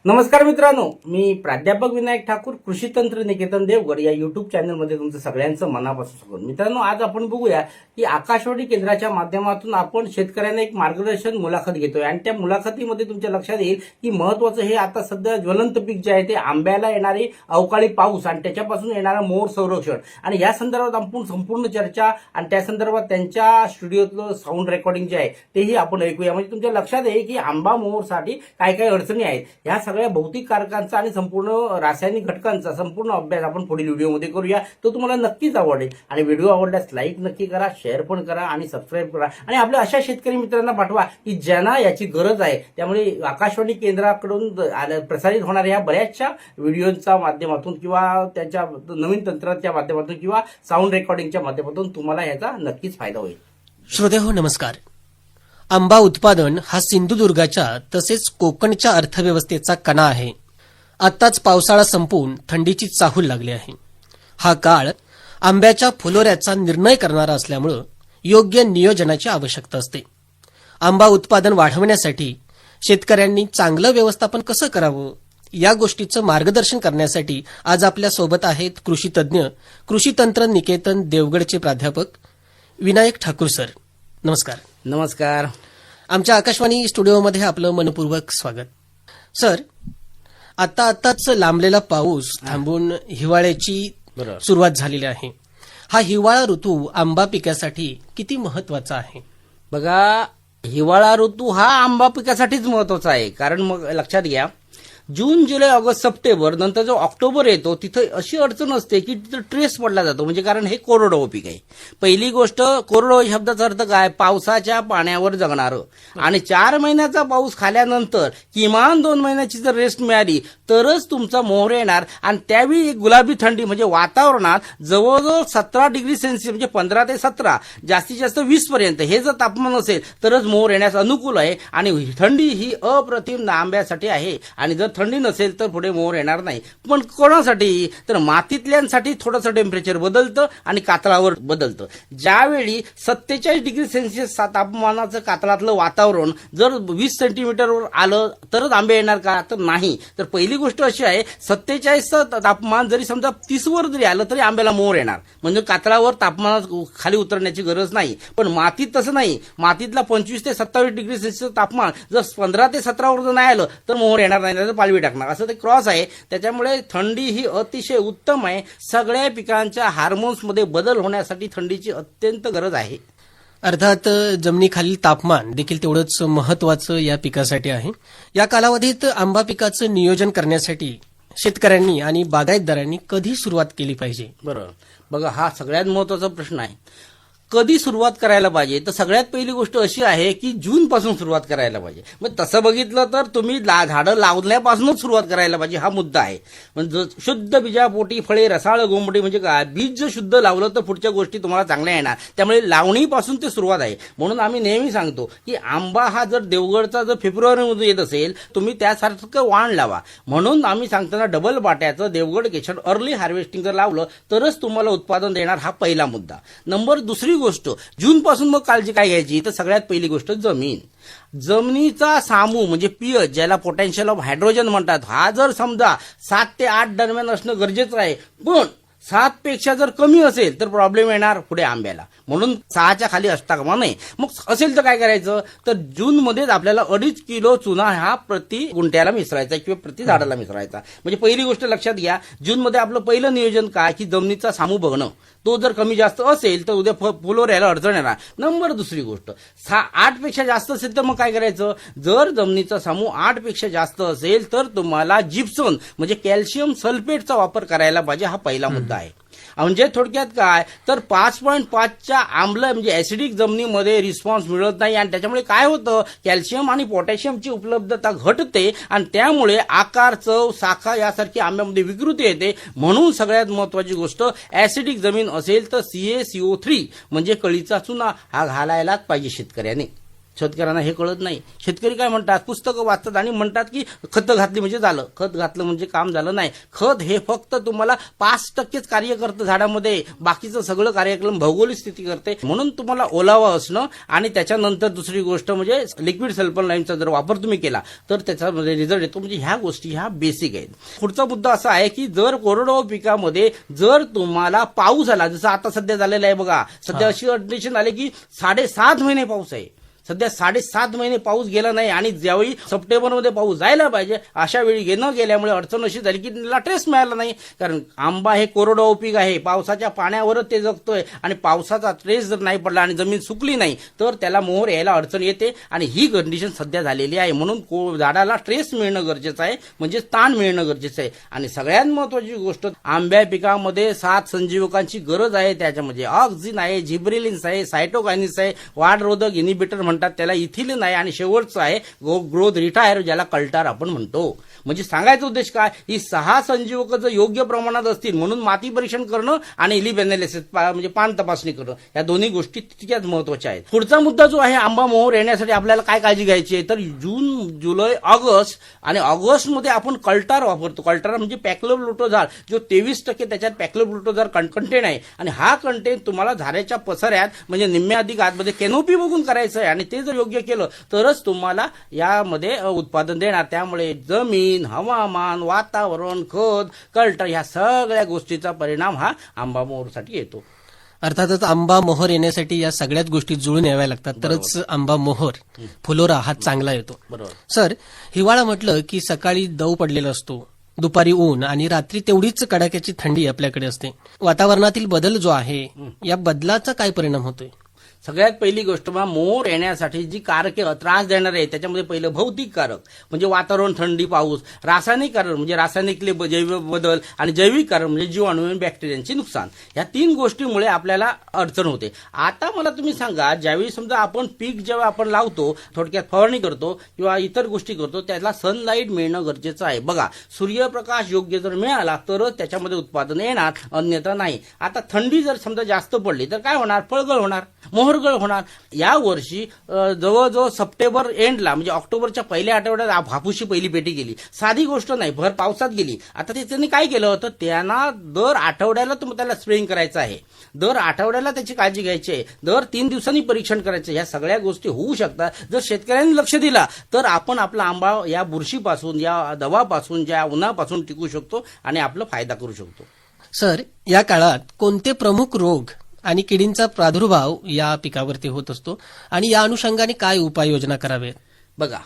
नमस्कार मित्रांनो, मी प्राध्यापक विनायक ठाकूर, कृषी तंत्र निकेतन देवगड या युट्यूब चॅनलमध्ये तुमचं सगळ्यांचं मनापासून स्वागत. मित्रांनो, आज आपण बघूया की आकाशवाणी केंद्राच्या माध्यमातून आपण शेतकऱ्यांना एक मार्गदर्शन मुलाखत घेतोय आणि त्या मुलाखतीमध्ये तुमच्या लक्षात येईल की महत्त्वाचं हे आता सध्या ज्वलंत पीक जे आहे ते आंब्याला येणारे अवकाळी पाऊस आणि त्याच्यापासून येणारं मोर संरक्षण आणि या संदर्भात आपण संपूर्ण चर्चा आणि त्या संदर्भात त्यांच्या स्टुडिओतलं साऊंड रेकॉर्डिंग जे आहे तेही आपण ऐकूया. म्हणजे तुमच्या लक्षात येईल की आंबा मोहरसाठी काय काय अडचणी आहेत. ह्या सगळ्या भौतिक कारकांचा आणि संपूर्ण रासायनिक घटकांचा संपूर्ण अभ्यास आपण पुढील व्हिडिओमध्ये करूया. तो तुम्हाला नक्कीच आवडेल आणि व्हिडिओ आवडल्यास लाईक नक्की करा, शेअर पण करा आणि सबस्क्राईब करा आणि आपल्या अशा शेतकरी मित्रांना पाठवा की ज्यांना याची गरज आहे. त्यामुळे आकाशवाणी केंद्राकडून प्रसारित होणाऱ्या ह्या बऱ्याचशा व्हिडिओच्या माध्यमातून किंवा त्यांच्या नवीन तंत्राच्या माध्यमातून किंवा साऊंड रेकॉर्डिंगच्या माध्यमातून तुम्हाला याचा नक्कीच फायदा होईल. श्रोतेहो नमस्कार. आंबा उत्पादन हा सिंधुदुर्गाच्या तसेच कोकणच्या अर्थव्यवस्थेचा कणा आहे. आत्ताच पावसाळा संपून थंडीची चाहूल लागली आहे. हा काळ आंब्याच्या फुलोऱ्याचा निर्णय करणारा असल्यामुळे योग्य नियोजनाची आवश्यकता असते. आंबा उत्पादन वाढवण्यासाठी शेतकऱ्यांनी चांगलं व्यवस्थापन कसं करावं या गोष्टीचं मार्गदर्शन करण्यासाठी आज आपल्या सोबत आहेत कृषी तज्ज्ञ, कृषी तंत्र निकेतन देवगडचे प्राध्यापक विनायक ठाकूर सर. नमस्कार. नमस्कार. आमच्या आकाशवाणी स्टुडिओमध्ये आपलं मनपूर्वक स्वागत. सर, आताच लांबलेला पाऊस थांबून हिवाळ्याची सुरुवात झालेली आहे. हा हिवाळा ऋतू आंबा पिकासाठी किती महत्वाचा आहे? बघा, हिवाळा ऋतू हा आंबा पिकासाठीच महत्वाचा आहे. कारण मग लक्षात घ्या, जून, जुलै, ऑगस्ट, सप्टेंबर नंतर जो ऑक्टोबर येतो तिथं अशी अडचण असते की तिथं ट्रेस पडला जातो. म्हणजे कारण हे कोरडवाहू पीक आहे. पहिली गोष्ट, कोरडवाहू शब्दाचा अर्थ काय? पावसाच्या पाण्यावर जगणारं. आणि 4 महिन्याचा पाऊस खाल्यानंतर किमान 2 महिन्याची जर रेस्ट मिळाली तरच तुमचा मोहर येणार. आणि त्यावेळी एक गुलाबी थंडी म्हणजे वातावरणात जवळजवळ 17 डिग्री सेल्सिअस म्हणजे 15 ते 17 जास्तीत जास्त 20 पर्यंत हे जर तापमान असेल तरच मोहर येण्यास अनुकूल आहे. आणि थंडी ही अप्रतिम आंब्यासाठी आहे. आणि जर थंडी नसेल तर पुढे मोहर येणार नाही. पण कोणासाठी? तर मातीतल्यांसाठी थोडंसं टेम्परेचर बदलतं आणि कातळावर बदलतं. ज्यावेळी 47 डिग्री सेल्सिअस तापमानाचं कातळातलं वातावरण जर 20 सेंटीमीटरवर आलं तरच आंबे येणार का? तर नाही. तर पहिली गोष्ट अशी आहे, 47चं तापमान जरी समजा 30 वर जरी आलं तरी आंब्याला मोहर येणार. म्हणजे कातळावर तापमानात खाली उतरण्याची गरज नाही. पण मातीत तसं नाही. मातीतला 25 ते 27 डिग्री सेल्सिअस तापमान जर 15 ते 17 वर जर नाही आलं तर मोहर येणार नाही, पालवी टाकणार. असं ते क्रॉस आहे. त्याच्यामुळे थंडी ही अतिशय उत्तम आहे. सगळ्या पिकांच्या हार्मोन्समध्ये बदल होण्यासाठी थंडीची अत्यंत गरज आहे. अर्थात जमिनीखालील तापमान देखील तेवढंच महत्वाचं या पिकासाठी आहे. या कालावधीत आंबा पिकाचं नियोजन करण्यासाठी शेतकऱ्यांनी आणि बागायतदारांनी कधी सुरुवात केली पाहिजे? बरोबर. बघा, हा सगळ्यात महत्वाचा प्रश्न आहे. कधी सुरुवात करायला पाहिजे? तर सगळ्यात पहिली गोष्ट अशी आहे की जून पासून सुरुवात करायला पाहिजे. मग तसं बघितलं तर तुम्ही झाडं लावल्यापासूनच सुरुवात करायला पाहिजे. हा मुद्दा आहे. म्हणजे शुद्ध बीजापोटी फळे रसाळ गोंबटी म्हणजे काय? बीज जर शुद्ध लावलं तर पुढच्या गोष्टी तुम्हाला चांगल्या येणार. त्यामुळे लावणीपासून ते सुरुवात आहे. म्हणून आम्ही नेहमी सांगतो की आंबा हा जर देवगडचा जर फेब्रुवारीमध्ये येत असेल तुम्ही त्यासारखं वाण लावा. म्हणून आम्ही सांगताना डबल बाट्याचं देवगड केशर अर्ली हार्वेस्टिंग जर लावलं तरच तुम्हाला उत्पादन देणार. हा पहिला मुद्दा. नंबर दुसरी गोष्ट, जून पासून मग काळजी काय घ्यायची? तर सगळ्यात पहिली गोष्ट जमिनीचा सामू म्हणजे पीएच, ज्याला पोटॅन्शियल ऑफ हायड्रोजन म्हणतात, हा जर समजा 7 ते 8 दरम्यान असणं गरजेचं आहे. पण 7 पेक्षा जर कमी असेल तर प्रॉब्लेम येणार पुढे आंब्याला. म्हणून 6च्या खाली असता कामा नये. मग असेल तर काय करायचं? तर जून मध्येच आपल्याला 2.5 किलो चुना हा प्रति गुंठ्याला मिसळायचा किंवा प्रति झाडाला मिसळायचा. म्हणजे पहिली गोष्ट लक्षात घ्या, जून मध्ये आपलं पहिलं नियोजन काय की जमिनीचा सामू बघणं. तो जर कमी जास्त असेल तर उद्या फुलोर यायला अडचण येणार. नंबर दुसरी गोष्ट, 8 पेक्षा जास्त असेल तर मग काय करायचं? जर जमिनीचा सामू 8 पेक्षा जास्त असेल तर तुम्हाला जिप्सम म्हणजे कॅल्शियम सल्फेटचा वापर करायला पाहिजे. हा पहिला मुद्दा आहे. म्हणजे थोडक्यात काय तर 5.5च्या आम्ल म्हणजे ऍसिडिक जमिनीमध्ये रिस्पॉन्स मिळत नाही आणि त्याच्यामुळे काय होतं? कॅल्शियम आणि पोटॅशियमची उपलब्धता घटते आणि त्यामुळे आकार, चव, साखा यासारखी आंब्यामध्ये विकृती येते. म्हणून सगळ्यात महत्वाची गोष्ट, ऍसिडिक जमीन असेल तर CaCO3 म्हणजे कळीचा चुना हा घालायलाच पाहिजे शेतकऱ्याने. शेतकऱ्यांना हे कळत नाही. शेतकरी काय म्हणतात, पुस्तकं वाचतात आणि म्हणतात की खतं घातली म्हणजे झालं, खत घातलं म्हणजे काम झालं. नाही, खत हे फक्त तुम्हाला 5%च कार्य करतं झाडामध्ये, बाकीचं सगळं कार्यक्रम भौगोलिक स्थिती करते. म्हणून तुम्हाला ओलावा असणं आणि त्याच्यानंतर दुसरी गोष्ट म्हणजे लिक्विड सल्फरलाईमचा जर वापर तुम्ही केला तर त्याच्यामध्ये रिझल्ट येतो. म्हणजे ह्या गोष्टी ह्या बेसिक आहेत. पुढचा मुद्दा असा आहे की जर कोरडवाहू पिकामध्ये जर तुम्हाला पाऊस आला, जसं आता सध्या झालेला आहे बघा, सध्या अशी कंडिशन आली की 7.5 महिने पाऊस आहे. सध्या 7.5 महिने पाऊस गेला नाही आणि ज्यावेळी सप्टेंबरमध्ये पाऊस जायला पाहिजे अशा वेळी न गेल्यामुळे अडचण अशी झाली की त्याला ट्रेस मिळाला नाही. कारण आंबा हे कोरडवाहू पीक आहे, पावसाच्या पाण्यावरच ते जगतोय आणि पावसाचा ट्रेस जर नाही पडला आणि जमीन सुकली नाही तर त्याला मोहर यायला अडचण येते आणि ही कंडिशन सध्या झालेली आहे. म्हणून झाडाला ट्रेस मिळणं गरजेचं आहे, म्हणजे ताण मिळणं गरजेचं आहे. आणि सगळ्यात महत्वाची गोष्ट, आंब्या पिकामध्ये 7 संजीवकांची गरज आहे. त्याच्यामध्ये ऑक्झिन आहे, जिब्रेलिन्स आहे, सायटोकायनिन्स आहे, वाढरोधक इनिबिटर म्हणतात त्याला, इथिलिन आहे आणि शेवटचं आहे ग्रोथ रिटायर, ज्याला कल्टार आपण म्हणतो. म्हणजे सांगायचा उद्देश काय, ही 6 संजीवक जर योग्य प्रमाणात असतील, म्हणून माती परीक्षण करणं आणि लीफ एनालिसिस म्हणजे पान तपासणी करणं, या दोन्ही गोष्टी तितक्याच महत्वाच्या आहेत. पुढचा मुद्दा जो आहे, आंबा मोहर येण्यासाठी आपल्याला काय काळजी घ्यायची आहे, तर जून, जुलै, ऑगस्ट आणि ऑगस्टमध्ये आपण कल्टार वापरतो. कल्टार म्हणजे पॅक्लोब्युटोझाल, जो 23% त्याच्यात पॅक्लोब्युटोझाल कंटेंट आहे आणि हा कंटेंट तुम्हाला झाडाच्या पसऱ्यात म्हणजे निम्म्या अधिक आतमध्ये कॅनोपी बघून करायचं आहे आणि ते जर योग्य केलं तरच तुम्हाला यामध्ये उत्पादन देणार. त्यामुळे जमीन, हवामान, वातावरण, खत, कल्टर ह्या सगळ्या गोष्टीचा परिणाम हा आंबा मोहरसाठी येतो. अर्थातच आंबा मोहर येण्यासाठी या सगळ्याच गोष्टी जुळून याव्या लागतात, तरच आंबा मोहर फुलोरा हा चांगला येतो. बरोबर सर, हिवाळा म्हटलं की सकाळी दव पडलेला असतो, दुपारी ऊन आणि रात्री तेवढीच कडाक्याची थंडी आपल्याकडे असते. वातावरणातील बदल जो आहे, या बदलाचा काय परिणाम होतोय? सगळ्यात पहिली गोष्ट, मोहर येण्यासाठी जी कारके त्रास देणारे आहे त्याच्यामध्ये पहिलं भौतिक कारक म्हणजे वातावरण, थंडी, पाऊस. रासायनिक कारण म्हणजे रासायनिकले जैव बदल आणि जैविक कारण म्हणजे जीवाणू आणि बॅक्टेरियांचे नुकसान. या 3 गोष्टीमुळे आपल्याला अडचण होते. आता मला तुम्ही सांगा, ज्यावेळी समजा आपण पीक जेव्हा आपण लावतो, थोडक्यात फवारणी करतो किंवा इतर गोष्टी करतो, त्याला सनलाईट मिळणं गरजेचं आहे. बघा, सूर्यप्रकाश योग्य जर मिळाला तरच त्याच्यामध्ये उत्पादन येणार, अन्यथा नाही. आता थंडी जर समजा जास्त पडली तर काय होणार, फळगळ होणार, मोहरगळ होणार. या वर्षी जवळजवळ सप्टेंबर एंडला म्हणजे ऑक्टोबरच्या पहिल्या आठवड्यात हापूसची पहिली पेटी गेली. साधी गोष्ट नाही, भर पावसात गेली. आता त्यांनी काय केलं होतं, त्यांना दर आठवड्याला त्याला स्प्रेइंग करायचं आहे, दर आठवड्याला त्याची काळजी घ्यायची आहे, दर 3 दिवसांनी परीक्षण करायचं. या सगळ्या गोष्टी होऊ शकतात जर शेतकऱ्यांनी लक्ष दिला तर आपण आपला आंबा या बुरशीपासून, या दवापासून, या उन्हापासून टिकू शकतो आणि आपला फायदा करू शकतो. सर, या काळात कोणते प्रमुख रोग आणि किडींचा प्रादुर्भाव या पिकावरती होत असतो आणि या अनुषंगाने काय उपाययोजना कराव्यात? बघा,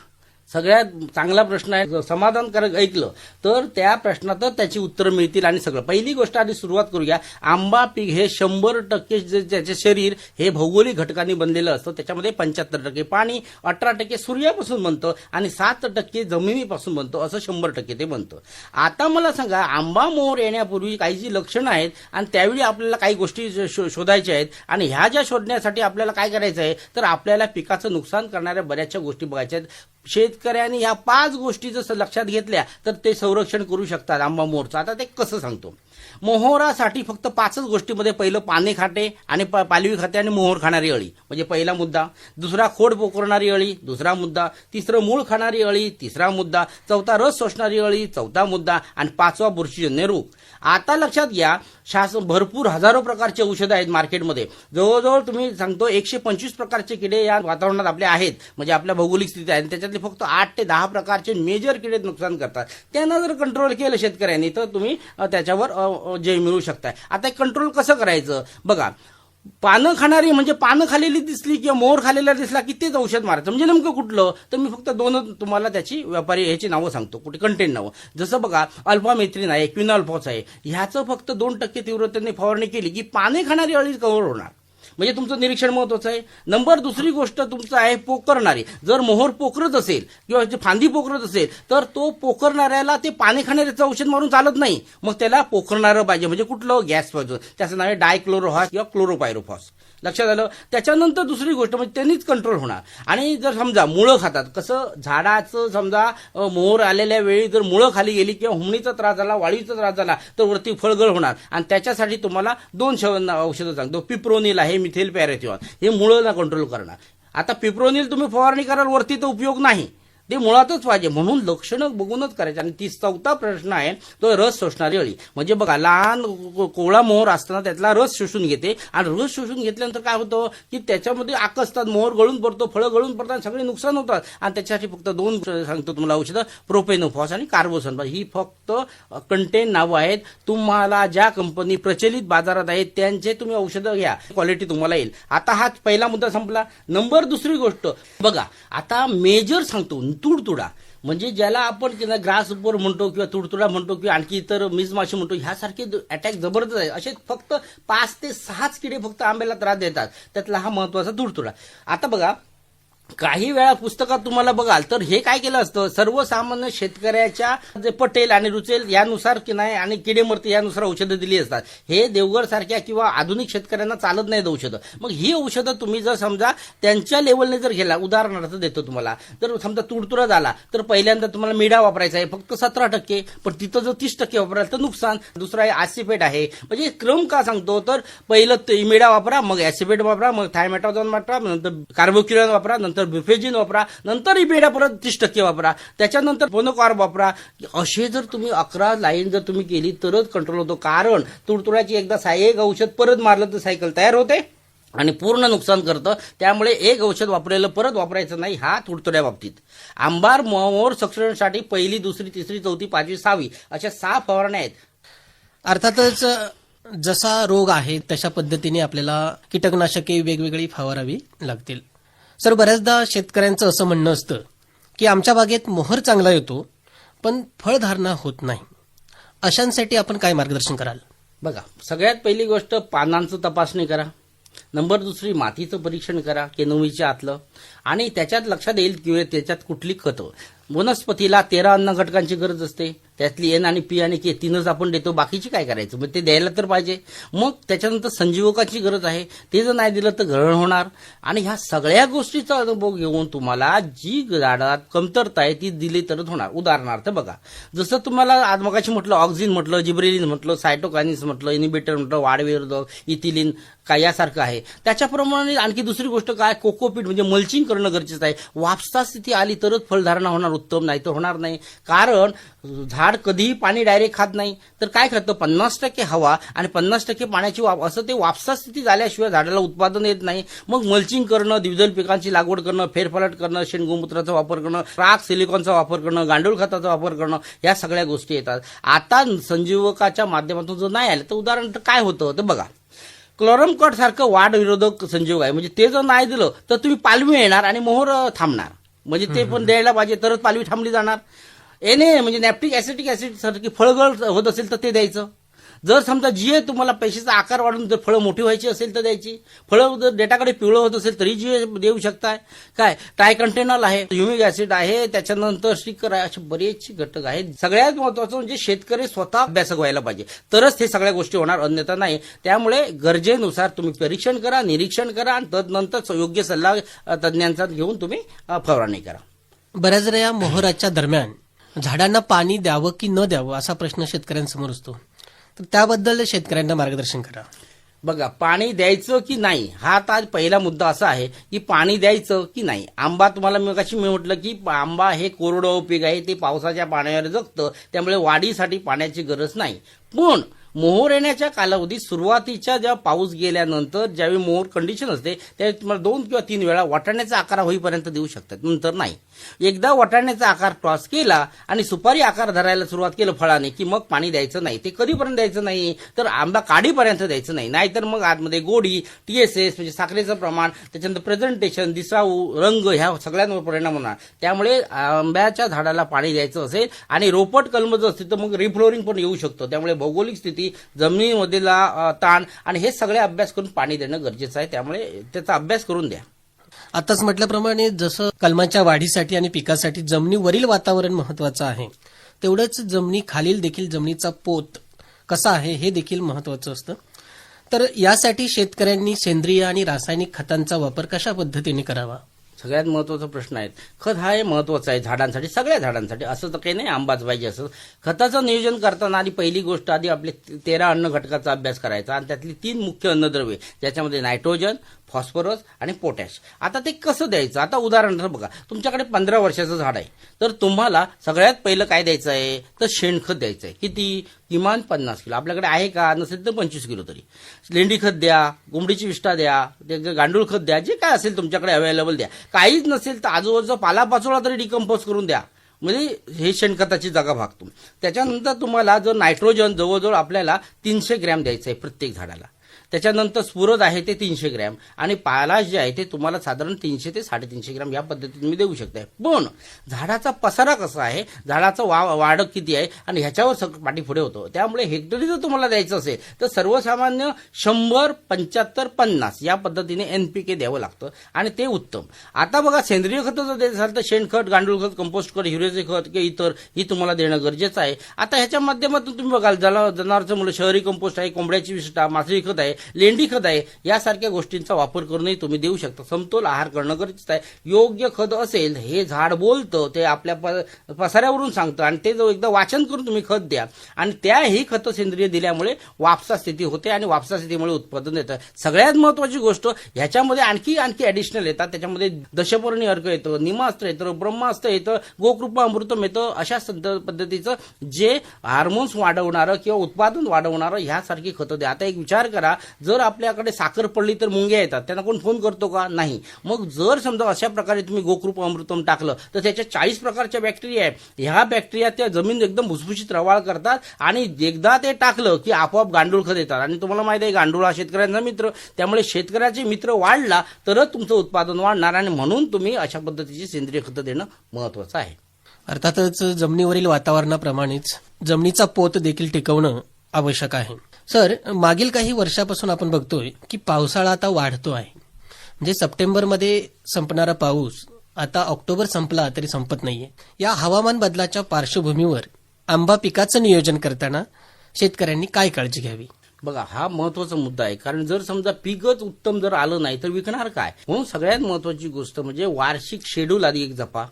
सगळ्यात चांगला प्रश्न आहे. समाधानकारक ऐकलं तर त्या प्रश्नातच त्याची उत्तरं मिळतील आणि सगळं. पहिली गोष्ट आधी सुरुवात करूया. आंबा पीक हे 100% त्याचे शरीर हे भौगोलिक घटकांनी बनलेलं असतं. त्याच्यामध्ये 75% पाणी, 18% सूर्यापासून बनतं आणि 7% जमिनीपासून बनतं, असं 100% ते बनतं. आता मला सांगा, आंबा मोहर येण्यापूर्वी काही जी लक्षणं आहेत आणि त्यावेळी आपल्याला काही गोष्टी शोधायच्या आहेत आणि ह्या ज्या शोधण्यासाठी आपल्याला काय करायचं आहे, तर आपल्याला पिकाचं नुकसान करणाऱ्या बऱ्याचशा गोष्टी बघायच्या आहेत. शेतकऱ्यांनी ह्या 5 गोष्टी जर लक्षात घेतल्या तर ते संरक्षण करू शकतात आंबा मोहरचं. आता ते कसं सांगतो. मोहरासाठी फक्त 5च गोष्टीमध्ये पहिलं पाने खाते आणि पालवी खाते आणि मोहर खाणारी अळी म्हणजे पहिला मुद्दा. दुसरा खोड पोखरणारी अळी, दुसरा मुद्दा. तिसरं मूळ खाणारी अळी, तिसरा मुद्दा. चौथा रस शोषणारी अळी, चौथा मुद्दा. आणि 5वा बुरशीजन्य रोग. आता लक्षात घ्या, भरपूर हजारो प्रकारचे औषधं आहेत मार्केटमध्ये. जवळजवळ तुम्ही सांगतो 125 प्रकारचे किडे या वातावरणात आपले आहेत, म्हणजे आपल्या भौगोलिक स्थिती आहे. त्याच्यातले फक्त 8 ते 10 प्रकारचे मेजर किडे नुकसान करतात. त्यांना जर कंट्रोल केलं शेतकऱ्यांनी तर तुम्ही त्याच्यावर जय मिळवू शकताय. आता कंट्रोल कसं करायचं बघा. पानं खाणारी म्हणजे पानं खालेली दिसली किंवा मोहर खालेला दिसला की तेच औषध मारायचं. म्हणजे नेमकं कुठलं, तर मी फक्त 2 तुम्हाला त्याची व्यापारी ह्याची नावं सांगतो, कुठे कंटेंट नावं. जसं बघा, अल्फामेथ्रिन आहे, क्विनॉल्फॉस आहे. ह्याचं फक्त 2% तीव्रतेने फवारणी केली की पाने खाणारी अळी कव्हर होणार. म्हणजे तुमचं निरीक्षण महत्वाचं आहे. दुसरी गोष्ट तुमचं आहे पोखरणारी. जर मोहर पोखरत असेल किंवा फांदी पोखरत असेल तर तो पोखरणाऱ्याला ते पाणी खाणाऱ्याचं औषध मारून चालत नाही. मग त्याला पोखरणारं पाहिजे. म्हणजे कुठलं, गॅस पाहिजे. त्याचं नाव आहे डायक्लोरोहॉस किंवा क्लोरोपायरोफॉस. लक्षात आलं. त्याच्यानंतर दुसरी गोष्ट म्हणजे त्यांनीच कंट्रोल होणार. आणि जर समजा मुळं खातात, कसं झाडाचं समजा मोहर आलेल्या वेळी जर मुळं खाली गेली किंवा हुमणीचा त्रास झाला, वाळीचा त्रास झाला तर वरती फळगळ होणार. आणि त्याच्यासाठी तुम्हाला 2 औषधं सांगतो. पिप्रोनिल आहे, मिथेल पॅरेथिऑन, हे मुळंला कंट्रोल करणार. आता पिप्रोनिल तुम्ही फवारणी कराल वरती तर उपयोग नाही, ते मुळातच पाहिजे. म्हणून लक्षणं बघूनच करायचे. आणि चौथा प्रश्न आहे तो रस शोषणारी अळी. म्हणजे बघा लहान कोवळा मोहर असताना त्यातला रस शोषून घेते आणि रस शोषून घेतल्यानंतर काय होतं की त्याच्यामध्ये आकसतात, मोहर गळून पडतो, फळं गळून पडतात, सगळे नुकसान होतात. आणि त्याच्यासाठी फक्त 2 सांगतो तुम्हाला औषधं, प्रोपेनोफॉस आणि कार्बोसल्फास. ही फक्त कंटेन नावं आहेत. तुम्हाला ज्या कंपनी प्रचलित बाजारात आहेत त्यांचे तुम्ही औषधं घ्या, क्वालिटी तुम्हाला येईल. आता हा पहिला मुद्दा संपला. दुसरी गोष्ट बघा, आता मेजर सांगतो, तुडतुडा म्हणजे ज्याला आपण ग्रास उपर म्हणतो किंवा तुडतुडा म्हणतो किंवा आणखी इतर मिसमाशी म्हणतो, ह्यासारखे अटॅक जबरदस्त आहे. असे फक्त 5 ते 6 किडे फक्त आंब्याला त्रास देतात, त्यातला हा महत्वाचा तुडतुडा. आता बघा, काही वेळा पुस्तकात तुम्हाला बघाल तर हे काय केलं असतं, सर्वसामान्य शेतकऱ्याच्या जे पटेल आणि रुचेल यानुसार की नाही आणि किडे मरते यानुसार औषधं दिली असतात. हे देवगड सारख्या किंवा आधुनिक शेतकऱ्यांना चालत नाहीत औषधं. मग ही औषधं तुम्ही जर समजा त्यांच्या लेवलने जर गेला, उदाहरणार्थ देतो तुम्हाला, तर समजा तुडतुडा झाला तर पहिल्यांदा तुम्हाला मिडा वापरायचा आहे फक्त 17%, पण तिथं जर 30% वापराल तर नुकसान. दुसरा आहे ऍसिपेट आहे. म्हणजे क्रम का सांगतो, तर पहिलं इमिडा वापरा, मग ऍसिपेट वापरा, मग थायमॅटाझोन वापरा, नंतर कार्बोक्युरॉन वापरा, नंतर बिफेजिन वापरा, नंतर इबेडा परत 30% वापरा, त्याच्यानंतर फोनोकॉर्ब वापरा. असे जर तुम्ही 11 लाईन जर तुम्ही केली तरच कंट्रोल होतो. कारण तुडतुड्याची एकदा एक औषध परत मारलं तर सायकल तयार होते आणि पूर्ण नुकसान करतं. त्यामुळे एक औषध वापरलेलं परत वापरायचं नाही. हा तुडतुड्या बाबतीत. आंबार मोहर संरक्षणासाठी 1, 2, 3, 4, 5, 6 अशा 6 फवारण्या आहेत. अर्थातच जसा रोग आहे तशा पद्धतीने आपल्याला कीटकनाशके वेगवेगळी फवारावी लागतील. सर, बऱ्याचदा शेतकऱ्यांचं असं म्हणणं असतं की आमच्या बागेत मोहर चांगला येतो पण फळधारणा होत नाही. अशांसाठी आपण काय मार्गदर्शन कराल? बघा, सगळ्यात पहिली गोष्ट पानांचं तपासणी करा. नंबर 2 मातीचं परीक्षण करा, केनोमीच्या आतलं, आणि त्याच्यात लक्षात येईल की त्याच्यात कुठली खतं. वनस्पतीला 13 अन्न घटकांची गरज असते, त्यातली एन आणि पी आणि के 3च आपण देतो, बाकीची काय करायचं, मग ते द्यायला तर पाहिजे. मग त्याच्यानंतर संजीवकाची गरज आहे, ते जर नाही दिलं तर घरळ होणार. आणि ह्या सगळ्या गोष्टीचा अनुभव घेऊन तुम्हाला जी झाडात कमतरता आहे ती दिली तरच होणार. उदाहरणार्थ बघा, जसं तुम्हाला आज मगाशी म्हटलं, ऑक्झिन म्हटलं, जिब्रेलिन म्हटलं, सायटोकायनिन्स म्हटलं, इनिबिटर म्हटलं, वाढविरोधक, इथिलिन काय यासारखं आहे. त्याच्याप्रमाणे आणखी दुसरी गोष्ट काय, कोकोपीट म्हणजे मल्चिंग करणं गरजेचं आहे. वापसा स्थिती आली तरच फळधारणा होणार, उत्तम नाही तर होणार नाही. कारण झाड कधीही पाणी डायरेक्ट खात नाही, तर काय खातं, 50% हवा आणि 50% पाण्याची असं ते वापसा स्थिती झाल्याशिवाय झाडाला उत्पादन येत नाही. मग मल्चिंग करणं, द्विदल पिकांची लागवड करणं, फेरफालट करणं, शेणगोमूत्राचा वापर करणं, राख सिलिकॉनचा वापर करणं, गांडूळ खताचा वापर करणं, या सगळ्या गोष्टी येतात. आता संजीवकाच्या माध्यमातून जर नाही आलं तर उदाहरण काय होतं तर बघा, क्लोरम कट सारखं वाढ विरोधक संजीवक आहे. म्हणजे ते जर नाही दिलं तर तुम्ही पालवी येणार आणि मोहर थांबणार. म्हणजे ते पण द्यायला पाहिजे तरच पालवी थांबली जाणार. एनए म्हणजे नॅप्टिक ऍसिटिक ऍसिड सारखी फळगळ होत असेल तर ते द्यायचं. जर समजा जीए तुम्हाला पेशीचा आकार वाढून जर फळं मोठी व्हायची असेल तर द्यायची. फळं जर डेटाकडे पिवळं होत असेल तरी जीए देऊ शकताय. काय ट्रायकंटेनॉल आहे, ह्युमिक ऍसिड आहे, त्याच्यानंतर स्टिकर आहे, असे बरेचसे घटक आहेत. सगळ्यात महत्वाचं म्हणजे शेतकरी स्वतः अभ्यासक व्हायला पाहिजे, तरच हे सगळ्या गोष्टी होणार, अन्यथा नाही. त्यामुळे गरजेनुसार तुम्ही परीक्षण करा, निरीक्षण करा आणि तदनंतर योग्य सल्ला तज्ज्ञांचा घेऊन तुम्ही फवारणी करा. बऱ्याच वेळा या मोहराच्या दरम्यान झाडांना पाणी द्यावं की न द्यावं असा प्रश्न शेतकऱ्यांसमोर असतो, तर त्याबद्दल शेतकऱ्यांना मार्गदर्शन करा. बघा, पाणी द्यायचं की नाही हा आता पहिला मुद्दा असा आहे की पाणी द्यायचं की नाही. आंबा तुम्हाला मगाशी मी म्हटलं की आंबा हे कोरडं पीक आहे, ते पावसाच्या पाण्यावर जगतं, त्यामुळे वाढीसाठी पाण्याची गरज नाही. पण मोहर येण्याच्या कालावधीत सुरुवातीच्या जेव्हा पाऊस गेल्यानंतर ज्यावेळी मोहर कंडिशन असते त्यावेळी तुम्हाला 2 किंवा 3 वेळा वाटाण्याचा आकार होईपर्यंत देऊ शकतात, नंतर नाही. एकदा वाटाण्याचा आकार क्रॉस केला आणि सुपारी आकार धरायला सुरुवात केलं फळाने की मग पाणी द्यायचं नाही. ते कधीपर्यंत द्यायचं नाही तर आंबा काढीपर्यंत द्यायचं नाही. नाहीतर मग आतमध्ये गोडी, टीएसएस म्हणजे साखरेचं प्रमाण, त्याच्यानंतर प्रेझेंटेशन, दिसाऊ, रंग ह्या सगळ्यांवर परिणाम होणार. त्यामुळे आंब्याच्या झाडाला पाणी द्यायचं असेल आणि रोपट कलम जर असतील तर मग रिफ्लोरिंग पण येऊ शकतं. त्यामुळे भौगोलिक स्थिती, जमिनीमधला ताण आणि हे सगळे अभ्यास करून पाणी देणं गरजेचं आहे. त्यामुळे त्याचा अभ्यास करून द्या. आताच म्हटल्याप्रमाणे जसं कलमाच्या वाढीसाठी आणि पिकासाठी जमिनीवरील वातावरण महत्वाचं आहे, तेवढंच जमिनी खालील देखील जमिनीचा पोत कसा आहे हे देखील महत्वाचं असतं. तर यासाठी शेतकऱ्यांनी सेंद्रिय आणि रासायनिक खतांचा वापर कशा पद्धतीने करावा? सगळ्यात महत्वाचा प्रश्न आहे. खत हा हे महत्वाचा आहे झाडांसाठी, सगळ्या झाडांसाठी. असं तर काही नाही आंबाच पाहिजे असं. खताचं नियोजन करताना आधी पहिली गोष्ट आधी आपले 13 अन्न घटकाचा अभ्यास करायचा आणि त्यातली 3 मुख्य अन्नद्रव्ये ज्याच्यामध्ये नायट्रोजन, फॉस्फरस आणि पोटॅश. आता ते कसं द्यायचं? आता उदाहरणार्थ बघा, तुमच्याकडे 15 वर्षाचं झाड आहे, तर तुम्हाला सगळ्यात पहिलं काय द्यायचं आहे? तर शेणखत द्यायचं आहे. किती? किमान 50 किलो. आपल्याकडे आहे का? नसेल तर 25 किलो तरी. लेंडी खत द्या, कोंबडीची विष्ठा द्या, त्याचं गांडूळ खत द्या, जे काय असेल तुमच्याकडे अवेलेबल द्या. काहीच नसेल तर आजूबाजूचा पालापाचोळा तरी डिकम्पोज करून द्या, म्हणजे हे शेणखताची जागा भागतो. त्याच्यानंतर तुम्हाला जो नायट्रोजन जवळजवळ आपल्याला 300 ग्रॅम द्यायचं आहे प्रत्येक झाडाला. त्याच्यानंतर स्फुरद आहे ते 300 ग्रॅम आणि पालाश जे आहे ते तुम्हाला साधारण 300 ते 350 ग्रॅम या पद्धतीने तुम्ही देऊ शकताय. पण झाडाचा पसारा कसा आहे, झाडाचं वाढ किती आहे आणि ह्याच्यावर पाठी पुढे होतो. त्यामुळे हेक्टरी जर तुम्हाला द्यायचं असेल तर सर्वसामान्य 100, 75, 50 या पद्धतीने NPK द्यावं लागतं आणि ते उत्तम. आता बघा, सेंद्रिय खतं जर देत असाल तर शेणखत, गांडूळ खत, कंपोस्ट खत, युरियाचे खत किंवा इतर ही तुम्हाला देणं गरजेचं आहे. आता ह्याच्या माध्यमातून तुम्ही बघाल, जनावरचं मुलं शहरी कंपोस्ट आहे, कोंबड्याची विष्ठा, मासळी खत आहे, लेंडी खत आहे, यासारख्या गोष्टींचा वापर करूनही तुम्ही देऊ शकता. समतोल आहार करणं गरजेचं आहे. योग्य खत असेल, हे झाड बोलतं, ते आपल्या पसाऱ्यावरून सांगतं आणि ते जो एकदा वाचन करून तुम्ही खत द्या आणि त्याही खत सेंद्रिय दिल्यामुळे वापसा स्थिती होते आणि वापसा स्थितीमुळे उत्पादन येतं. सगळ्यात महत्वाची गोष्ट, ह्याच्यामध्ये आणखी ॲडिशनल येतात. त्याच्यामध्ये दशपर्णी अर्क येतं, निमास्त्र येतं, ब्रह्मास्त्र येतं, गोकृपा अमृतम येतं. अशा पद्धतीचं जे हार्मोन्स वाढवणारं किंवा उत्पादन वाढवणारं ह्यासारखी खतं द्या. आता एक विचार करा, जर आपल्याकडे साखर पडली तर मुंग्या येतात, त्यांना कोण फोन करतो का? नाही. मग जर समजा अशा प्रकारे तुम्ही गोकृप अमृतम टाकलं तर त्याच्या 40 प्रकारच्या बॅक्टेरिया आहेत. ह्या बॅक्टेरिया त्या जमीन एकदम भुसभुशीत रवाळ करतात आणि एकदा ते टाकलं की आपोआप गांडूळ खत येतात. आणि तुम्हाला माहिती आहे, गांडूळ हा शेतकऱ्यांचा मित्र. त्यामुळे शेतकऱ्याचे मित्र वाढला तरच तुमचं उत्पादन वाढणार आणि म्हणून तुम्ही अशा पद्धतीची सेंद्रिय खतं देणं महत्वाचं आहे. अर्थातच जमिनीवरील वातावरणाप्रमाणेच जमिनीचा पोत देखील टिकवणं आवश्यक आहे. सर, मागील काही वर्षापासून आपण बघतोय की पावसाळा आता वाढतो आहे. म्हणजे सप्टेंबरमध्ये संपणारा पाऊस आता ऑक्टोबर संपला तरी संपत नाहीये. या हवामान बदलाच्या पार्श्वभूमीवर आंबा पिकाचं नियोजन करताना शेतकऱ्यांनी काय काळजी घ्यावी? बघा, हा महत्वाचा मुद्दा आहे. कारण जर समजा पीकच उत्तम जर आलं नाही तर विकणार काय? म्हणून सगळ्यात महत्वाची गोष्ट म्हणजे वार्षिक शेड्यूल आधी एक जपा,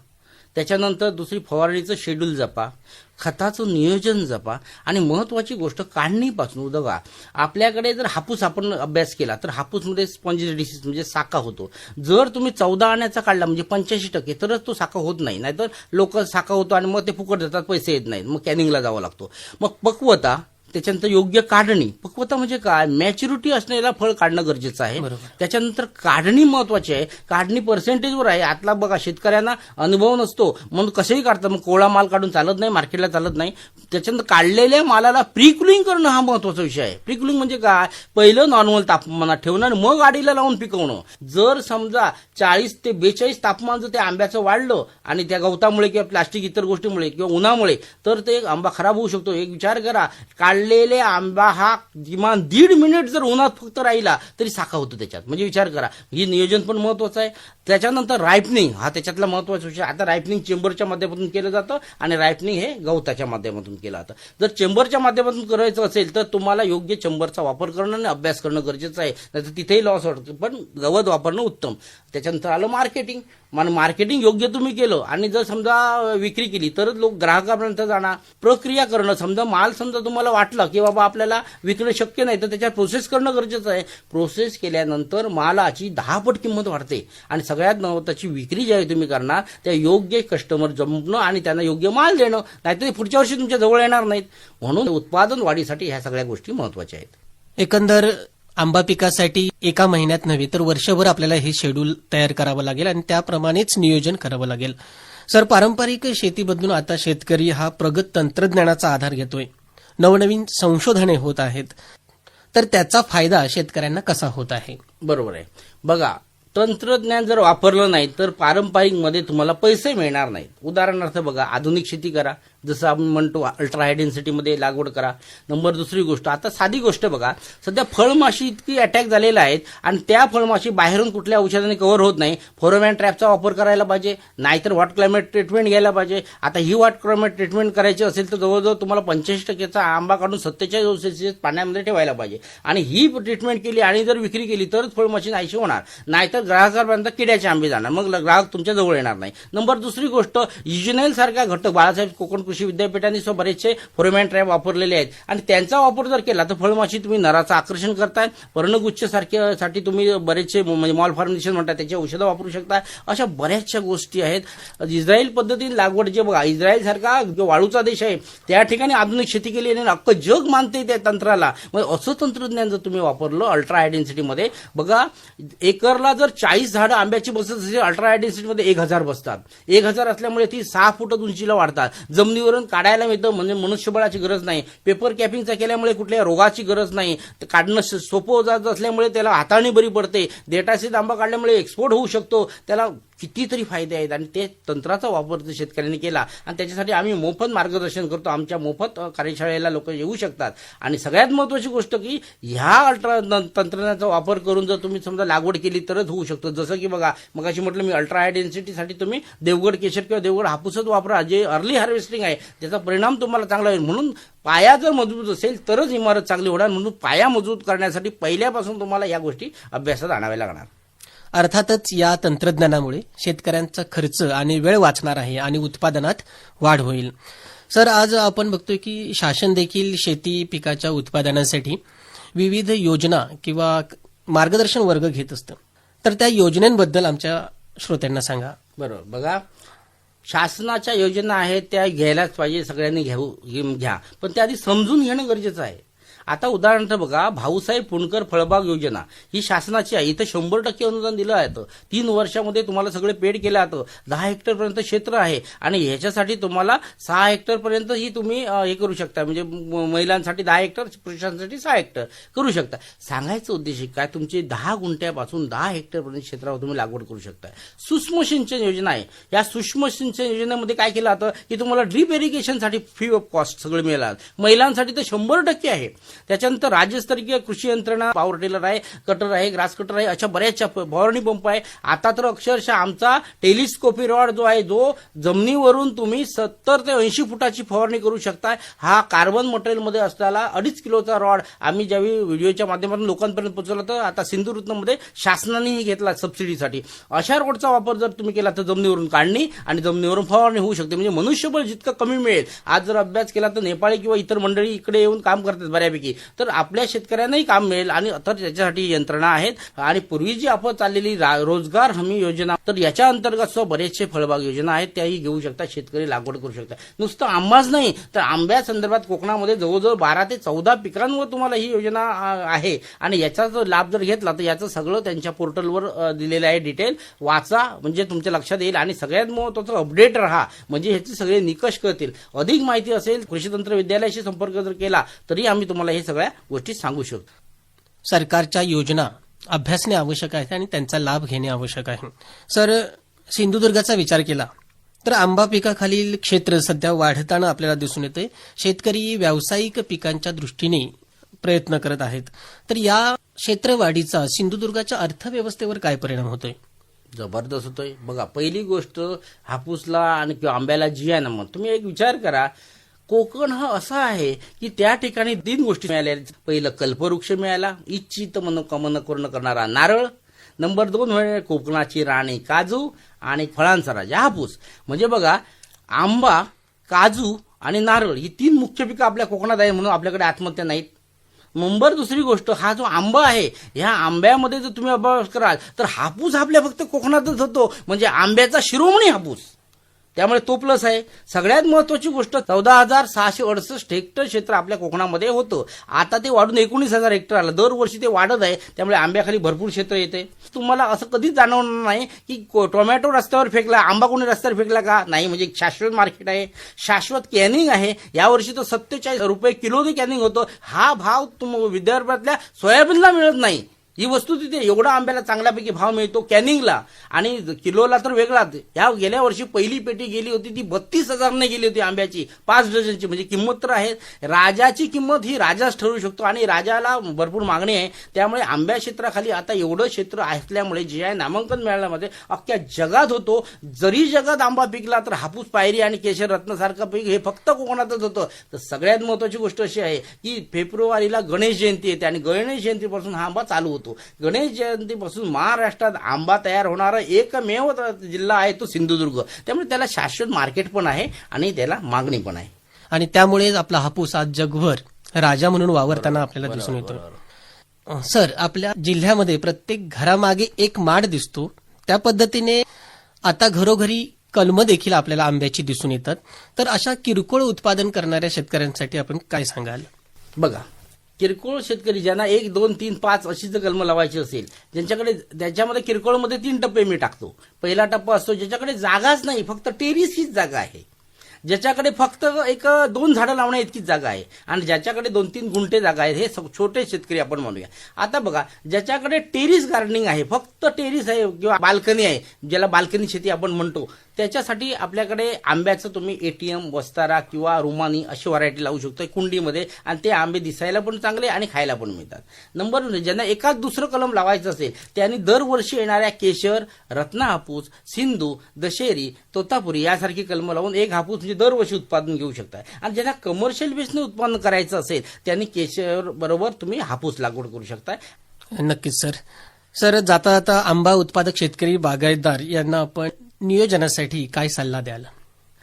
त्याच्यानंतर दुसरी फवारणीचं शेड्यूल जपा, खताचं नियोजन जपा आणि महत्वाची गोष्ट काढणीपासून. बघा, आपल्याकडे जर हापूस आपण अभ्यास केला तर हापूसमध्ये स्पॉन्जी डिसीज म्हणजे साका होतो. जर तुम्ही 14 आण्याचा काढला म्हणजे 85% तरच तो साका होत नाही. नाहीतर लोक साका होतो आणि मग ते फुकट देतात, पैसे येत नाहीत, मग कॅनिंगला जावं लागतो. मग पक्वता, त्याच्यानंतर योग्य काढणी. पक्वता म्हणजे काय? मॅच्युरिटी असलेला फळ काढणं गरजेचं आहे. त्याच्यानंतर काढणी महत्वाची आहे. काढणी पर्सेंटेजवर आहे. आतला बघा, शेतकऱ्यांना अनुभव नसतो म्हणून कसंही काढतात, मग कोवळा माल काढून चालत नाही, मार्केटला चालत नाही. त्याच्यानंतर काढलेल्या मालाला प्रीकुलिंग करणं हा महत्वाचा विषय आहे. प्रीकुलिंग म्हणजे काय? पहिलं नॉर्मल तापमानात ठेवणं आणि मग गाडीला लावून पिकवणं. जर समजा 40 ते 42 तापमान जर त्या आंब्याचं वाढलं आणि त्या गवतामुळे किंवा प्लास्टिक इतर गोष्टीमुळे किंवा उन्हामुळे, तर ते आंबा खराब होऊ शकतो. एक विचार करा, काढलेले आंबा हा किमान 1.5 मिनिट जर उन्हात फक्त राहिला तरी साखा होतो त्याच्यात. म्हणजे विचार करा, ही नियोजन पण महत्वाचं आहे. त्याच्यानंतर रायपनिंग हा त्याच्यातला महत्वाचा विषय. आता रायपनिंग चेंबरच्या माध्यमातून केलं जातं आणि रायपनिंग हे गवताच्या माध्यमातून केलं जातं. जर चेंबरच्या माध्यमातून करायचं असेल तर तुम्हाला योग्य चेंबरचा वापर करणं आणि अभ्यास करणं गरजेचं आहे. नाहीतर तिथेही लॉस होतं, पण गवत वापरणं उत्तम. त्याच्यानंतर आलं मार्केटिंग. मार्केटिंग योग्य तुम्ही केलं आणि जर समजा विक्री केली तरच लोक ग्राहकापर्यंत जाणार. प्रक्रिया करणं, समजा माल समजा तुम्हाला वाटलं की बाबा आपल्याला विकणं शक्य नाही तर त्याच्यात प्रोसेस करणं गरजेचं आहे. प्रोसेस केल्यानंतर मालाची 10 पट किंमत वाढते आणि सगळ्यात महत्त्वाची विक्री जी आहे तुम्ही करणार त्या योग्य कस्टमर जमणं आणि त्यांना योग्य माल देणं, नाहीतर पुढच्या वर्षी तुमच्या जवळ येणार नाहीत. म्हणून उत्पादन वाढीसाठी ह्या सगळ्या गोष्टी महत्वाच्या आहेत. एकंदर आंबा पिकासाठी एका महिन्यात नव्हे तर वर्षभर आपल्याला हे शेड्यूल तयार करावं लागेल आणि त्याप्रमाणेच नियोजन करावं लागेल. सर, पारंपरिक शेती बदलून आता शेतकरी हा प्रगत तंत्रज्ञानाचा आधार घेतोय. नवनवीन संशोधने होत आहेत, तर त्याचा फायदा शेतकऱ्यांना कसा होत आहे? बरोबर आहे. बघा, तंत्रज्ञान जर वापरलं नाही तर पारंपरिक मध्ये तुम्हाला पैसे मिळणार नाहीत. उदाहरणार्थ बघा, आधुनिक शेती करा, जसं आपण म्हणतो अल्ट्रा हाय डेन्सिटीमध्ये लागवड करा. नंबर दुसरी गोष्ट, आता साधी गोष्ट बघा, सध्या फळमाशी इतकी अटॅक झालेला आहेत आणि त्या फळमाशी बाहेरून कुठल्या औषधाने कव्हर होत नाही. फेरोमोन ट्रॅपचा वापर करायला पाहिजे, नाहीतर हॉट क्लायमेट ट्रीटमेंट घ्यायला पाहिजे. आता ही हॉट क्लायमेट ट्रीटमेंट करायची असेल तर जवळजवळ तुम्हाला 85%चा आंबा काढून 47°C पाण्यामध्ये ठेवायला पाहिजे आणि ही ट्रीटमेंट केली आणि जर विक्री केली तरच फळमाशी नाहीशी होणार, नाहीतर ग्राहकांपर्यंत किड्याचे आंबे जाणार, मग ग्राहक तुमच्या जवळ येणार नाही. नंबर दुसरी गोष्ट, युजेनाइल सारख्या घटक बाळासाहेब कोकण कृषी विद्यापीठाने बरेचसे फेरोमोन ट्रॅप वापरलेले आहेत आणि त्यांचा वापर जर केला तर फळमाशी तुम्ही नराचं आकर्षण करताय. पर्णगुच्छ साठी तुम्ही बरेचसे म्हणजे मॉल फॉर्मेशन म्हणतात त्याची औषधं वापरू शकता. अशा बऱ्याचशा गोष्टी आहेत. इस्रायल पद्धतीने लागवड, जे बघा इस्रायल सारखा जो वाळूचा देश आहे त्या ठिकाणी आधुनिक शेती केली आणि अख्खं जग मानते त्या तंत्राला. मग असं तंत्रज्ञान जर तुम्ही वापरलं अल्ट्रा हाय डेन्सिटीमध्ये, बघा एकरला जर 40 झाडं आंब्याची बसत असेल अल्ट्रा हाय डेन्सिटीमध्ये 1000 बसतात. 1000 असल्यामुळे ती 6 फूट उंचीला वाढतात. जमिनीवरून काढायला मिळतं, म्हणजे मनुष्यबळाची गरज नाही. पेपर कॅपिंगचा केल्यामुळे कुठल्या रोगाची गरज नाही. काढणं सोपं जात असल्यामुळे त्याला हाताळणी बरी पडते. देठाशीत आंबा काढल्यामुळे एक्सपोर्ट होऊ शकतो. त्याला कितीतरी फायदे आहेत आणि ते तंत्राचा वापर जर शेतकऱ्यांनी केला आणि त्याच्यासाठी आम्ही मोफत मार्गदर्शन करतो. आमच्या मोफत कार्यशाळेला लोक येऊ शकतात. आणि सगळ्यात महत्त्वाची गोष्ट की ह्या अल्ट्रा तंत्रज्ञानाचा वापर करून जर तुम्ही समजा लागवड केली तरच होऊ शकतं. जसं की बघा मगाशी म्हटलं मी अल्ट्रा हाय डेन्सिटीसाठी तुम्ही देवगड केशर किंवा देवगड हापूसच वापरा, जे अर्ली हार्वेस्टिंग आहे त्याचा परिणाम तुम्हाला चांगला होईल. म्हणून पाया जर मजबूत असेल तरच इमारत चांगली होणार. म्हणून पाया मजबूत करण्यासाठी पहिल्यापासून तुम्हाला या गोष्टी अभ्यासात आणाव्या लागणार. अर्थातच या तंत्रज्ञानामुळे शेतकऱ्यांचा खर्च आणि वेळ वाचणार आहे आणि उत्पादनात वाढ होईल. सर, आज आपण बघतोय की शासन देखील शेती पिकाच्या उत्पादनासाठी विविध योजना किंवा मार्गदर्शन वर्ग घेत असतं. तर त्या योजनांबद्दल आमच्या श्रोत्यांना सांगा. बरोबर, बघा शासनाच्या योजना आहेत त्या घ्यायलाच पाहिजे, सगळ्यांनी घ्या, पण त्या आधी समजून घेणं गरजेचं आहे. आता उदाहरणार्थ बघा भाऊसाहेब पुणकर फळबाग योजना ही शासनाची आहे. इथं 100% अनुदान दिलं आहे. 3 वर्षामध्ये तुम्हाला सगळे पेड केलं जातं. 10 हेक्टरपर्यंत क्षेत्र आहे आणि ह्याच्यासाठी तुम्हाला 6 हेक्टरपर्यंत ही तुम्ही हे करू शकता. म्हणजे महिलांसाठी 10 हेक्टर, पुरुषांसाठी 6 हेक्टर करू शकता. सांगायचं उद्देश काय, तुमचे 10 गुंठ्यापासून 10 हेक्टरपर्यंत क्षेत्रावर तुम्ही लागवड करू शकता. सूक्ष्म सिंचन योजना आहे. या सूक्ष्म सिंचन योजनेमध्ये काय केलं जातं की तुम्हाला ड्रीप इरिगेशनसाठी फ्री ऑफ कॉस्ट सगळं मिळालं. महिलांसाठी तर 100% आहे. त्याच्यानंतर राज्यस्तरीय कृषी यंत्रणा, पॉवर टिलर आहे, कटर आहे, ग्रास कटर आहे, अशा बऱ्याचशा फवारणी पंप आहे. आता तर अक्षरशः आमचा टेलिस्कोपी रॉड जो आहे, जो जमिनीवरून तुम्ही 70 ते 80 फुटाची फवारणी करू शकता. हा कार्बन मटेरियलमध्ये असलेला 2.5 किलोचा रॉड आम्ही ज्यावेळी व्हिडिओच्या माध्यमातून लोकांपर्यंत पोहोचवला तर आता सिंधुदुर्गमध्ये शासनानेही घेतला सबसिडीसाठी. अशा रोडचा वापर जर तुम्ही केला तर जमिनीवरून काढणी आणि जमिनीवरून फवारणी होऊ शकते. म्हणजे मनुष्यबळ जितकं कमी मिळेल. आज जर अभ्यास केला तर नेपाळी किंवा इतर मंडळी इकडे येऊन काम करतात बऱ्यापैकी, तर आपल्या शेतकऱ्यांनाही काम मिळेल. आणि तर त्याच्यासाठी यंत्रणा आहेत. आणि पूर्वी जी आपण चाललेली रोजगार हमी योजना, तर याच्या अंतर्गत बरेचसे फळबाग योजना आहेत, त्याही घेऊ शकता. शेतकरी लागवड करू शकता. नुसतं आंबाच नाही तर आंब्या संदर्भात कोकणामध्ये जवळजवळ 12 ते 14 पिकांवर तुम्हाला ही योजना आहे. आणि याचा जर लाभ जर घेतला तर याचं सगळं त्यांच्या पोर्टलवर दिलेलं आहे. डिटेल वाचा, म्हणजे तुमच्या लक्षात येईल. आणि सगळ्यात महत्त्वाचं अपडेट राहा, म्हणजे ह्याचे सगळे निकष कळतील. अधिक माहिती असेल कृषी तंत्र विद्यालयाशी संपर्क जर केला तरी आम्ही तुम्हाला हे सगळ्या गोष्टी सांगू शकतो. सरकारच्या योजना अभ्यासणे आवश्यक आहे आणि त्यांचा लाभ घेणे आवश्यक आहे. सर, सिंधुदुर्गाचा विचार केला तर आंबा पिकाखालील क्षेत्र सध्या वाढताना आपल्याला दिसून येते. शेतकरी व्यावसायिक पिकांच्या दृष्टीने प्रयत्न करत आहेत. तर या क्षेत्रवाढीचा सिंधुदुर्गाच्या अर्थव्यवस्थेवर काय परिणाम होतोय? जबरदस्त होतोय. बघा पहिली गोष्ट, हापूसला आणि किंवा आंब्याला जी आहे ना, मग तुम्ही एक विचार करा, कोकण हा असा आहे की त्या ठिकाणी 3 गोष्टी मिळाल्या. पहिलं कल्पवृक्ष मिळाला, इच्छित मनोकामना पूर्ण करणारा नारळ. नंबर 2 म्हणजे कोकणाची राणी काजू आणि फळांचा राजा हापूस. म्हणजे बघा आंबा, काजू आणि नारळ ही 3 मुख्य पिकं आपल्या कोकणात आहे, म्हणून आपल्याकडे आत्महत्या नाहीत. नंबर दुसरी गोष्ट, हा जो आंबा आहे, ह्या आंब्यामध्ये जर तुम्ही अभ्यास कराल तर हापूस आपल्या फक्त कोकणातच होतो, म्हणजे आंब्याचा शिरोमणी हापूस. त्यामुळे तो प्लस आहे. सगळ्यात महत्वाची गोष्ट, 14,668 हेक्टर क्षेत्र आपल्या कोकणामध्ये होतं. आता ते वाढून 19,000 हेक्टर आलं. दरवर्षी ते वाढत आहे. त्यामुळे आंब्याखाली भरपूर क्षेत्र येते. तुम्हाला असं कधीच जाणवणार नाही की टोमॅटो रस्त्यावर फेकला, आंबा कोणी रस्त्यावर फेकला का? नाही, म्हणजे शाश्वत मार्केट आहे, शाश्वत कॅनिंग आहे. यावर्षी तर 47 रुपये किलोने कॅनिंग होतं. हा भाव विदर्भातल्या सोयाबीनला मिळत नाही. ही वस्तू तिथे एवढा आंब्याला चांगल्यापैकी भाव मिळतो कॅनिंगला आणि किलोला तर वेगळाच. ह्या गेल्या वर्षी पहिली पेटी गेली होती ती 32,000ने गेली होती आंब्याची, 5 डझनची. म्हणजे किंमत तर आहे. राजाची किंमत ही राजाच ठरवू शकतो आणि राजाला भरपूर मागणी आहे. त्यामुळे आंब्या क्षेत्राखाली आता एवढं क्षेत्र असल्यामुळे जे आहे नामांकन मिळाल्यामध्ये अख्ख्या जगात होतो. जरी जगात आंबा पिकला तर हापूस, पायरी आणि केशर रत्नसारखं पीक हे फक्त कोकणातच होतं. तर सगळ्यात महत्वाची गोष्ट अशी आहे की फेब्रुवारीला गणेश जयंती येते आणि गणेश जयंतीपासून हा आंबा चालू होतो. गणेश जयंतीपासून महाराष्ट्रात आंबा तयार होणारा एकमेव जिल्हा आहे तो सिंधुदुर्ग. त्यामुळे त्याला शाश्वत मार्केट पण आहे आणि त्याला मागणी पण आहे. आणि त्यामुळेच आपला हापूस आज जगभर राजा म्हणून वावरताना आपल्याला दिसून येतो. सर, आपल्या जिल्ह्यामध्ये प्रत्येक घरामागे एक माड दिसतो. त्या पद्धतीने आता घरोघरी कलमं देखील आपल्याला आंब्याची दिसून येतात. तर अशा किरकोळ उत्पादन करणाऱ्या शेतकऱ्यांसाठी आपण काय सांगाल? बघा, किरकोळ शेतकरी ज्यांना 1, 2, 3, 5 अशी जर कलमं लावायची असेल, ज्यांच्याकडे त्याच्यामध्ये किरकोळमध्ये 3 टप्पे मी टाकतो. पहिला टप्पा असतो ज्याच्याकडे जागाच नाही, फक्त टेरिस हीच जागा आहे, ज्याच्याकडे फक्त 1-2 झाडं लावण्या इतकीच जागा आहे आणि ज्याच्याकडे 2-3 गुंठे जागा आहे, हे छोटे शेतकरी आपण म्हणूया. आता बघा, ज्याच्याकडे टेरिस गार्डनिंग आहे, फक्त टेरिस आहे किंवा बाल्कनी आहे, ज्याला बाल्कनी शेती आपण म्हणतो, त्याच्यासाठी आपल्याकडे आंब्याचं तुम्ही एटीएम, वस्तारा किंवा रुमानी अशी व्हरायटी लावू शकतो कुंडीमध्ये आणि ते आंबे दिसायला पण चांगले आणि खायला पण मिळतात. नंबर 2, ज्यांना एकाच दुसरं कलम लावायचं असेल त्यांनी दरवर्षी येणाऱ्या केशर, रत्ना हापूस, सिंधू, दशेरी, तोतापुरी यासारखी कलमं लावून एक हापूस म्हणजे दरवर्षी उत्पादन घेऊ शकता. आणि ज्यांना कमर्शियल बेसने उत्पादन करायचं असेल त्यांनी केशर बरोबर तुम्ही हापूस लागवड करू शकता. नक्कीच सर. सर, जाता जाता आंबा उत्पादक शेतकरी, बागायतदार यांना आपण नियोजनासाठी काय सल्ला द्याल?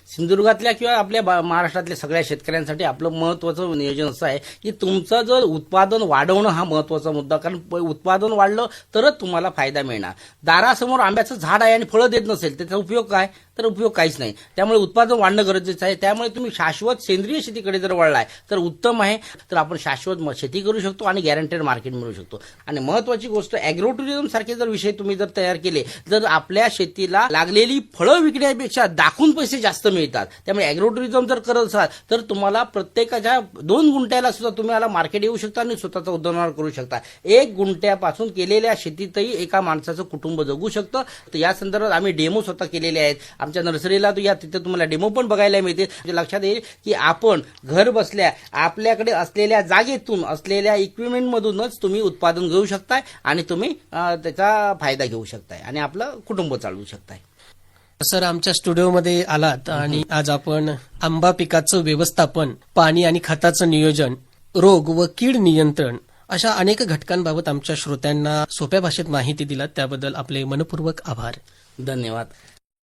सिंधुदुर्गातल्या किंवा आपल्या महाराष्ट्रातल्या सगळ्या शेतकऱ्यांसाठी आपलं महत्वाचं नियोजन असं आहे की तुमचं जर उत्पादन वाढवणं हा महत्वाचा मुद्दा. कारण उत्पादन वाढलं तरच तुम्हाला फायदा मिळणार. दारासमोर आंब्याचं झाड आहे आणि फळं देत नसेल त्याचा उपयोग काय? तर उपयोग काहीच नाही. त्यामुळे उत्पादन वाढणं गरजेचं आहे. त्यामुळे तुम्ही शाश्वत सेंद्रिय शेतीकडे जर वळलाय तर उत्तम आहे. तर आपण शाश्वत शेती करू शकतो आणि गॅरंटेड मार्केट मिळू शकतो. आणि महत्वाची गोष्ट, अॅग्रो टुरिझम सारखे जर विषय तुम्ही जर तयार केले, जर आपल्या शेतीला लागलेली फळं विकण्यापेक्षा दाखवून पैसे जास्त मिळतात. त्यामुळे अॅग्रो टुरिझम जर करत असाल तर तुम्हाला प्रत्येकाच्या 2 गुंठ्याला सुद्धा तुम्हाला मार्केट येऊ शकता आणि स्वतःचा उद्यानवाढ करू शकता. 1 गुंठ्यापासून केलेल्या शेतीतही एका माणसाचं कुटुंब जगू शकतं. तर या संदर्भात आम्ही डेमो स्वतः केलेले आहेत. आमच्या नर्सरीला या तिथे तुम्हाला डेमो पण बघायला मिळते. म्हणजे लक्षात येईल की आपण घर बसल्या आपल्याकडे असलेल्या जागेतून, असलेल्या इक्विपमेंटमधूनच तुम्ही उत्पादन घेऊ शकताय आणि तुम्ही त्याचा फायदा घेऊ शकताय आणि आपलं कुटुंब चालवू शकताय. सर, आमच्या स्टुडिओमध्ये आलात आणि आज आपण आंबा पिकाचं व्यवस्थापन, पाणी आणि खताचं नियोजन, रोग व कीड नियंत्रण अशा अनेक घटकांबाबत आमच्या श्रोत्यांना सोप्या भाषेत माहिती दिलात. त्याबद्दल आपले मनपूर्वक आभार. धन्यवाद.